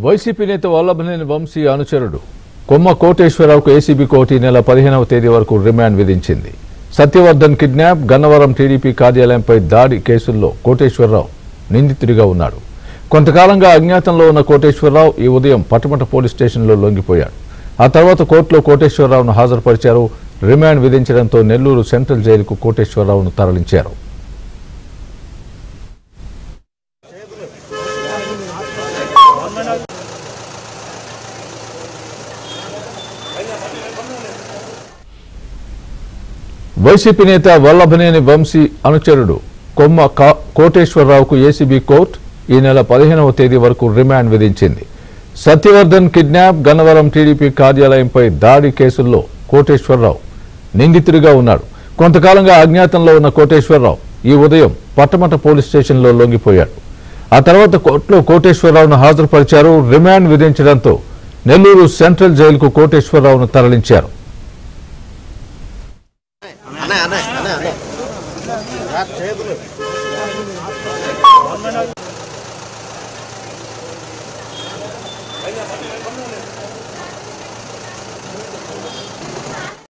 YCP నేత వల్లభనేని వంశీ అనుచరుడు కొమ్మ కోటేశ్వరరావుకు ACB court ఈ నెల 15వ తేదీ వరకు రిమాండ్ విధించింది. సత్యవర్ధన్ కిడ్నాప్, గన్నవరం టీడీపీ కార్యాలయంపై దాడి కేసుల్లో కోటేశ్వరరావు నిందితుడిగా ఉన్నాడు. కొంతకాలంగా అజ్ఞాతంలో ఉన్న కోటేశ్వరరావు ఈ ఉదయం పటమట పోలీస్ స్టేషన్లో లొంగిపోయాడు. ఆ తర్వాత కోర్టులో కోటేశ్వరరావును హాజరుపరిచారు. రిమాండ్ విధించడంతో నెల్లూరు సెంట్రల్ జైలుకు కోటేశ్వరరావును తరలించారు. వైసీపీ నేత వల్లభనేని వంశీ అనుచరుడు కొమ్మ కోటేశ్వరరావుకు ఏసీబీ కోర్టు ఈ నెల 15వ తేదీ వరకు రిమాండ్ విధించింది. సత్యవర్ధన్ కిడ్నాప్, గన్నవరం టీడీపీ కార్యాలయంపై దాడి కేసుల్లో కోటేశ్వరరావు నిందితుడిగా ఉన్నాడు. కొంతకాలంగా అజ్ఞాతంలో ఉన్న కోటేశ్వరరావు ఈ ఉదయం పట్టమట పోలీస్ స్టేషన్లో లొంగిపోయాడు. ఆ తర్వాత కోర్టులో కోటేశ్వరరావును హాజరుపరిచారు. రిమాండ్ విధించడంతో నెల్లూరు సెంట్రల్ జైలుకు కోటేశ్వరరావును తరలించారు.